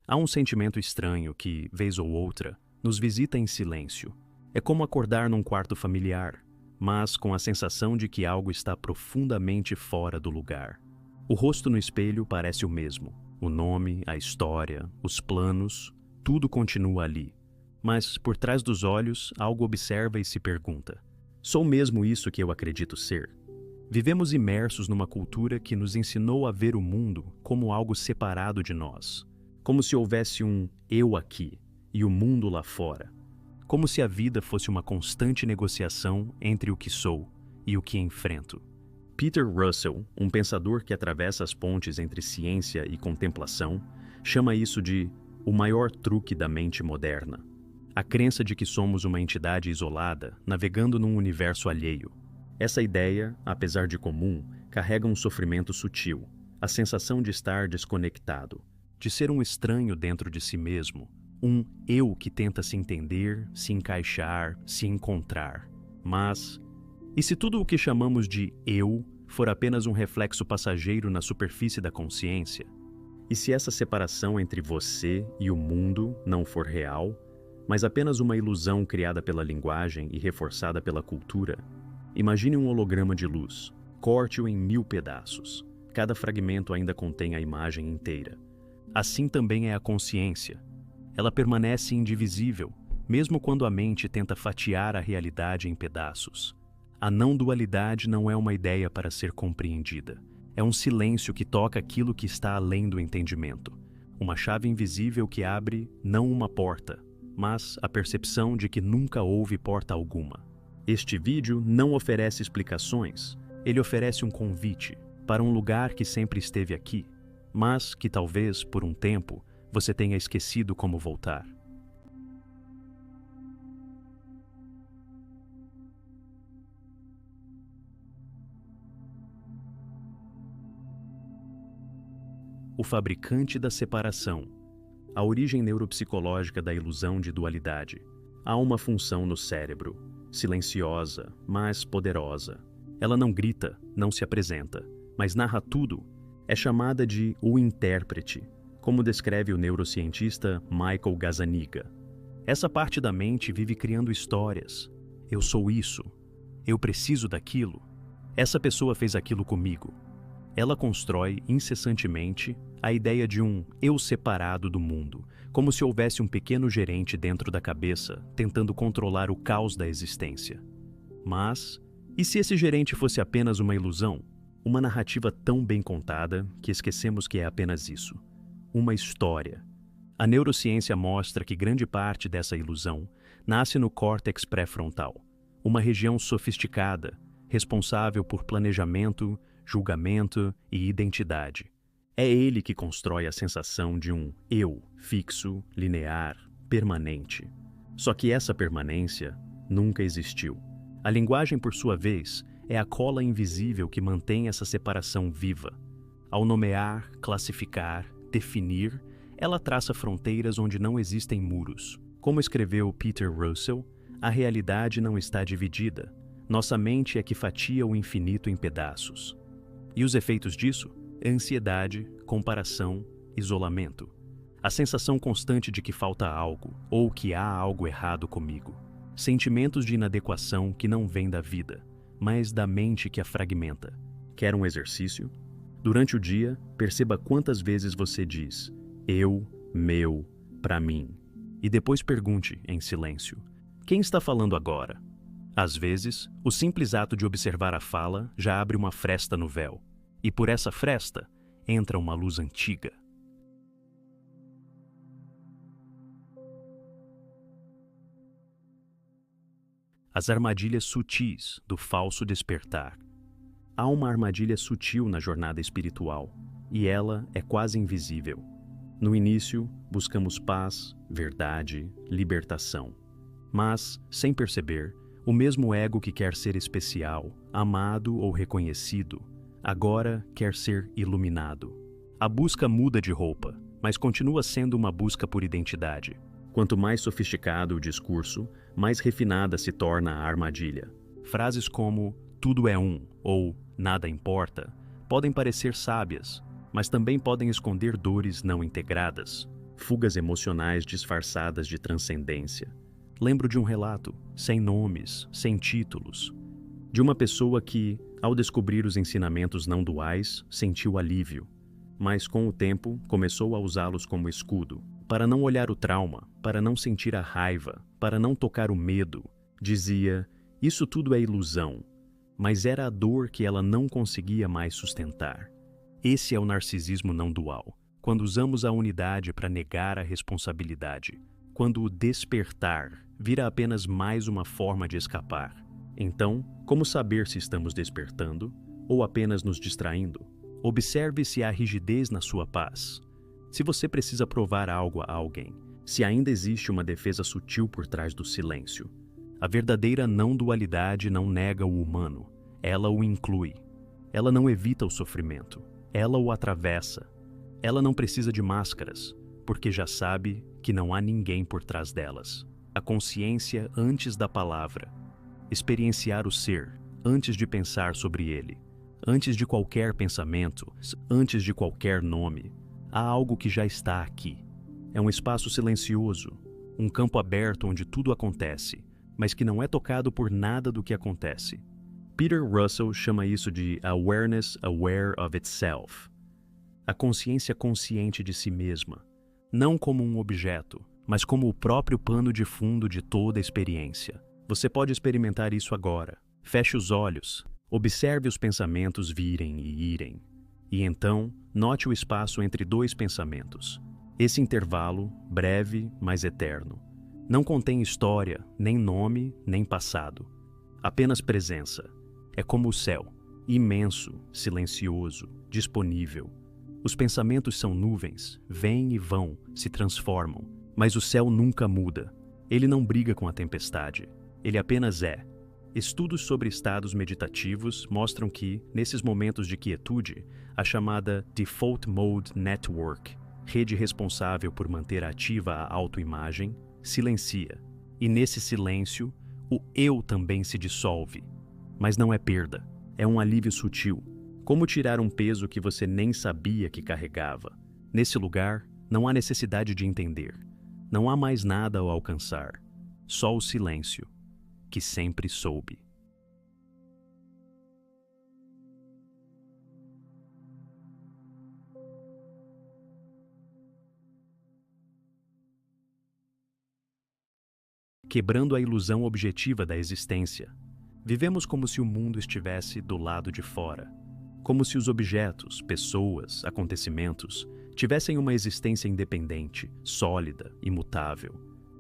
Há um sentimento estranho que, vez ou outra, nos visita em silêncio. É como acordar num quarto familiar, mas com a sensação de que algo está profundamente fora do lugar. O rosto no espelho parece o mesmo. O nome, a história, os planos, tudo continua ali. Mas, por trás dos olhos, algo observa e se pergunta: sou mesmo isso que eu acredito ser? Vivemos imersos numa cultura que nos ensinou a ver o mundo como algo separado de nós, como se houvesse um eu aqui e o mundo lá fora, como se a vida fosse uma constante negociação entre o que sou e o que enfrento. Peter Russell, um pensador que atravessa as pontes entre ciência e contemplação, chama isso de o maior truque da mente moderna. A crença de que somos uma entidade isolada, navegando num universo alheio. Essa ideia, apesar de comum, carrega um sofrimento sutil, a sensação de estar desconectado, de ser um estranho dentro de si mesmo, um eu que tenta se entender, se encaixar, se encontrar. Mas, e se tudo o que chamamos de eu for apenas um reflexo passageiro na superfície da consciência? E se essa separação entre você e o mundo não for real, mas apenas uma ilusão criada pela linguagem e reforçada pela cultura? Imagine um holograma de luz. Corte-o em 1000 pedaços. Cada fragmento ainda contém a imagem inteira. Assim também é a consciência. Ela permanece indivisível, mesmo quando a mente tenta fatiar a realidade em pedaços. A não-dualidade não é uma ideia para ser compreendida. É um silêncio que toca aquilo que está além do entendimento. Uma chave invisível que abre não uma porta, mas a percepção de que nunca houve porta alguma. Este vídeo não oferece explicações, ele oferece um convite para um lugar que sempre esteve aqui, mas que talvez, por um tempo, você tenha esquecido como voltar. O fabricante da separação. A origem neuropsicológica da ilusão de dualidade. Há uma função no cérebro, silenciosa, mas poderosa. Ela não grita, não se apresenta, mas narra tudo. É chamada de o intérprete, como descreve o neurocientista Michael Gazzaniga. Essa parte da mente vive criando histórias. Eu sou isso. Eu preciso daquilo. Essa pessoa fez aquilo comigo. Ela constrói incessantemente a ideia de um eu separado do mundo, como se houvesse um pequeno gerente dentro da cabeça tentando controlar o caos da existência. Mas, e se esse gerente fosse apenas uma ilusão? Uma narrativa tão bem contada que esquecemos que é apenas isso. Uma história. A neurociência mostra que grande parte dessa ilusão nasce no córtex pré-frontal, uma região sofisticada, responsável por planejamento, julgamento e identidade. É ele que constrói a sensação de um eu fixo, linear, permanente. Só que essa permanência nunca existiu. A linguagem, por sua vez, é a cola invisível que mantém essa separação viva. Ao nomear, classificar, definir, ela traça fronteiras onde não existem muros. Como escreveu Peter Russell, a realidade não está dividida. Nossa mente é que fatia o infinito em pedaços. E os efeitos disso? Ansiedade, comparação, isolamento. A sensação constante de que falta algo, ou que há algo errado comigo. Sentimentos de inadequação que não vêm da vida, mas da mente que a fragmenta. Quer um exercício? Durante o dia, perceba quantas vezes você diz eu, meu, pra mim. E depois pergunte, em silêncio, quem está falando agora? Às vezes, o simples ato de observar a fala já abre uma fresta no véu. E por essa fresta, entra uma luz antiga. As armadilhas sutis do falso despertar. Há uma armadilha sutil na jornada espiritual, e ela é quase invisível. No início, buscamos paz, verdade, libertação. Mas, sem perceber, o mesmo ego que quer ser especial, amado ou reconhecido, agora quer ser iluminado. A busca muda de roupa, mas continua sendo uma busca por identidade. Quanto mais sofisticado o discurso, mais refinada se torna a armadilha. Frases como tudo é um ou nada importa podem parecer sábias, mas também podem esconder dores não integradas. fugas emocionais disfarçadas de transcendência. Lembro de um relato, sem nomes, sem títulos, de uma pessoa que, ao descobrir os ensinamentos não duais, sentiu alívio, mas com o tempo começou a usá-los como escudo, para não olhar o trauma, para não sentir a raiva, para não tocar o medo. Dizia, isso tudo é ilusão, mas era a dor que ela não conseguia mais sustentar. Esse é o narcisismo não dual, quando usamos a unidade para negar a responsabilidade, quando o despertar vira apenas mais uma forma de escapar. Então, como saber se estamos despertando ou apenas nos distraindo? Observe se há rigidez na sua paz. Se você precisa provar algo a alguém, se ainda existe uma defesa sutil por trás do silêncio. A verdadeira não-dualidade não nega o humano, ela o inclui. Ela não evita o sofrimento, ela o atravessa. Ela não precisa de máscaras, porque já sabe que não há ninguém por trás delas. A consciência antes da palavra. Experienciar o ser antes de pensar sobre ele. Antes de qualquer pensamento, antes de qualquer nome. Há algo que já está aqui. É um espaço silencioso, um campo aberto onde tudo acontece, mas que não é tocado por nada do que acontece. Peter Russell chama isso de awareness aware of itself. A consciência consciente de si mesma, não como um objeto, mas como o próprio pano de fundo de toda a experiência. Você pode experimentar isso agora. Feche os olhos, observe os pensamentos virem e irem. E então, note o espaço entre dois pensamentos. Esse intervalo, breve, mas eterno, não contém história, nem nome, nem passado. Apenas presença. É como o céu, imenso, silencioso, disponível. Os pensamentos são nuvens, vêm e vão, se transformam, mas o céu nunca muda. Ele não briga com a tempestade, ele apenas é. Estudos sobre estados meditativos mostram que, nesses momentos de quietude, a chamada Default Mode Network, rede responsável por manter ativa a autoimagem, silencia. E nesse silêncio, o eu também se dissolve. Mas não é perda, é um alívio sutil. Como tirar um peso que você nem sabia que carregava. Nesse lugar, não há necessidade de entender. Não há mais nada ao alcançar. Só o silêncio, que sempre soube. Quebrando a ilusão objetiva da existência. Vivemos como se o mundo estivesse do lado de fora. Como se os objetos, pessoas, acontecimentos tivessem uma existência independente, sólida, imutável.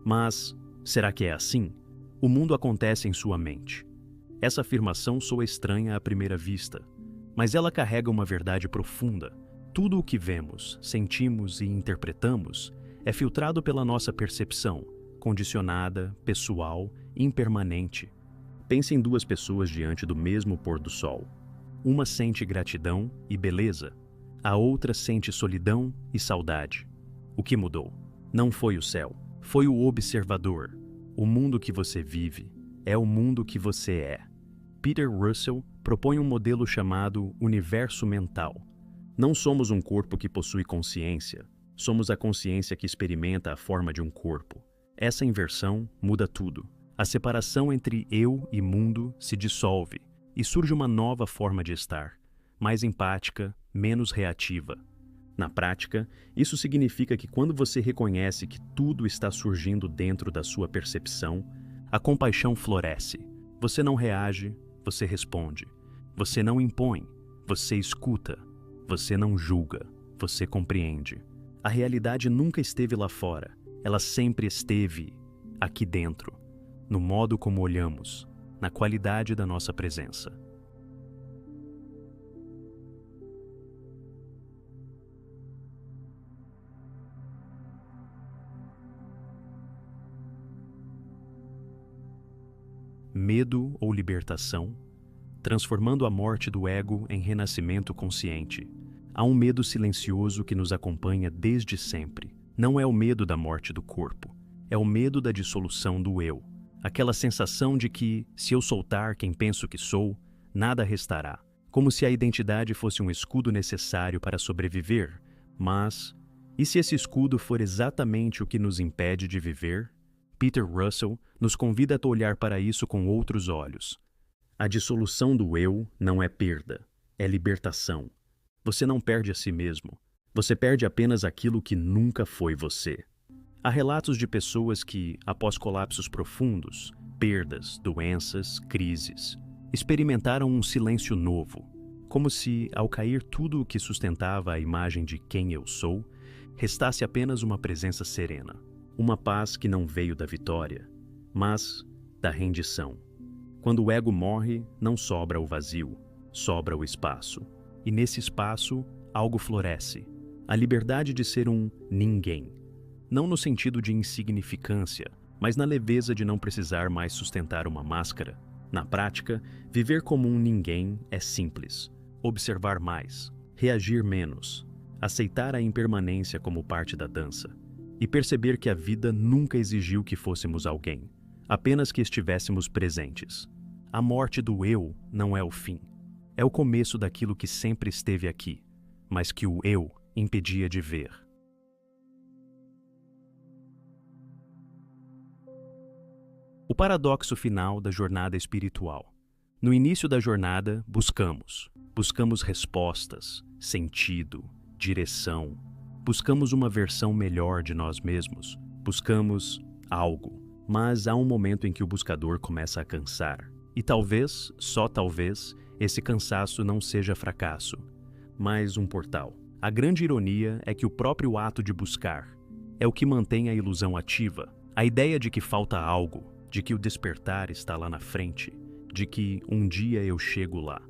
Mas, será que é assim? O mundo acontece em sua mente. Essa afirmação soa estranha à primeira vista, mas ela carrega uma verdade profunda. Tudo o que vemos, sentimos e interpretamos é filtrado pela nossa percepção, condicionada, pessoal, impermanente. Pense em duas pessoas diante do mesmo pôr do sol. Uma sente gratidão e beleza, a outra sente solidão e saudade. O que mudou? Não foi o céu, foi o observador. O mundo que você vive é o mundo que você é. Peter Russell propõe um modelo chamado universo mental. Não somos um corpo que possui consciência, somos a consciência que experimenta a forma de um corpo. Essa inversão muda tudo. A separação entre eu e mundo se dissolve e surge uma nova forma de estar, mais empática, menos reativa. Na prática, isso significa que quando você reconhece que tudo está surgindo dentro da sua percepção, a compaixão floresce. Você não reage, você responde. Você não impõe, você escuta. Você não julga, você compreende. A realidade nunca esteve lá fora, ela sempre esteve aqui dentro, no modo como olhamos, na qualidade da nossa presença. Medo ou libertação, transformando a morte do ego em renascimento consciente. Há um medo silencioso que nos acompanha desde sempre. Não é o medo da morte do corpo, é o medo da dissolução do eu. Aquela sensação de que, se eu soltar quem penso que sou, nada restará. Como se a identidade fosse um escudo necessário para sobreviver, mas E se esse escudo for exatamente o que nos impede de viver, Peter Russell nos convida a olhar para isso com outros olhos. A dissolução do eu não é perda, é libertação. Você não perde a si mesmo. Você perde apenas aquilo que nunca foi você. Há relatos de pessoas que, após colapsos profundos, perdas, doenças, crises, experimentaram um silêncio novo, como se, ao cair tudo o que sustentava a imagem de quem eu sou, restasse apenas uma presença serena, uma paz que não veio da vitória, mas da rendição. Quando o ego morre, não sobra o vazio, sobra o espaço. E nesse espaço, algo floresce. A liberdade de ser um ninguém. Não no sentido de insignificância, mas na leveza de não precisar mais sustentar uma máscara. Na prática, viver como um ninguém é simples. Observar mais, reagir menos, aceitar a impermanência como parte da dança e perceber que a vida nunca exigiu que fôssemos alguém, apenas que estivéssemos presentes. A morte do eu não é o fim. É o começo daquilo que sempre esteve aqui, mas que o eu impedia de ver. O paradoxo final da jornada espiritual. No início da jornada, buscamos respostas, sentido, direção. Buscamos uma versão melhor de nós mesmos. Buscamos algo. Mas há um momento em que o buscador começa a cansar. E talvez, só talvez, esse cansaço não seja fracasso, mas um portal. A grande ironia é que o próprio ato de buscar é o que mantém a ilusão ativa. A ideia de que falta algo, de que o despertar está lá na frente, de que um dia eu chego lá.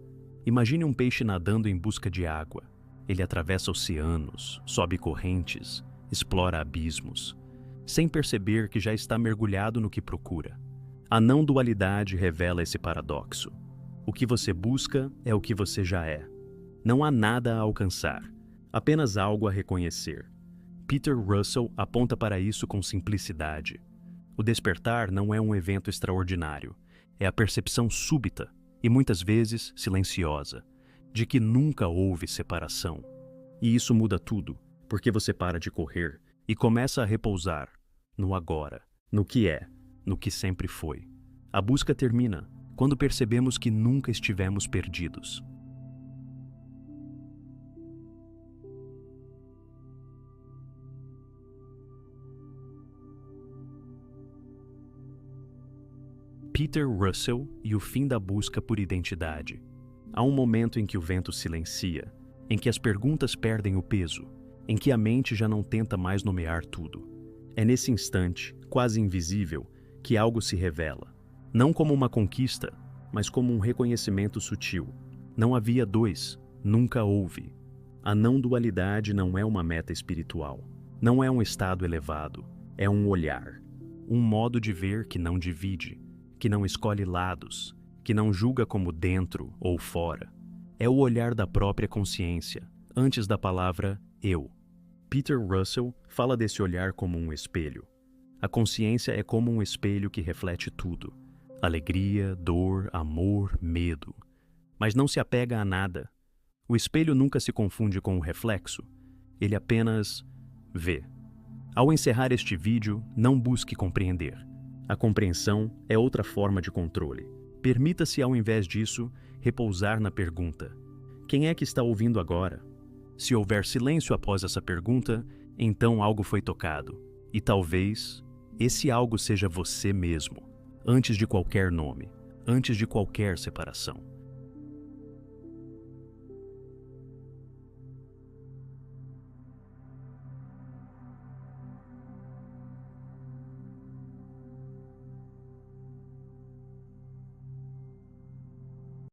Imagine um peixe nadando em busca de água. Ele atravessa oceanos, sobe correntes, explora abismos, sem perceber que já está mergulhado no que procura. A não-dualidade revela esse paradoxo. O que você busca é o que você já é. Não há nada a alcançar, apenas algo a reconhecer. Peter Russell aponta para isso com simplicidade. O despertar não é um evento extraordinário, é a percepção súbita, e muitas vezes silenciosa, de que nunca houve separação. E isso muda tudo, porque você para de correr e começa a repousar no agora, no que é, no que sempre foi. A busca termina quando percebemos que nunca estivemos perdidos. Peter Russell e o fim da busca por identidade. Há um momento em que o vento silencia, em que as perguntas perdem o peso, em que a mente já não tenta mais nomear tudo. É nesse instante, quase invisível, que algo se revela. Não como uma conquista, mas como um reconhecimento sutil. Não havia dois, nunca houve. A não-dualidade não é uma meta espiritual. Não é um estado elevado. É um olhar. Um modo de ver que não divide, que não escolhe lados, que não julga como dentro ou fora. É o olhar da própria consciência, antes da palavra eu. Peter Russell fala desse olhar como um espelho. A consciência é como um espelho que reflete tudo: alegria, dor, amor, medo. Mas não se apega a nada. O espelho nunca se confunde com o reflexo. Ele apenas vê. Ao encerrar este vídeo, não busque compreender. A compreensão é outra forma de controle. Permita-se, ao invés disso, repousar na pergunta: quem é que está ouvindo agora? Se houver silêncio após essa pergunta, então algo foi tocado. E talvez esse algo seja você mesmo, antes de qualquer nome, antes de qualquer separação.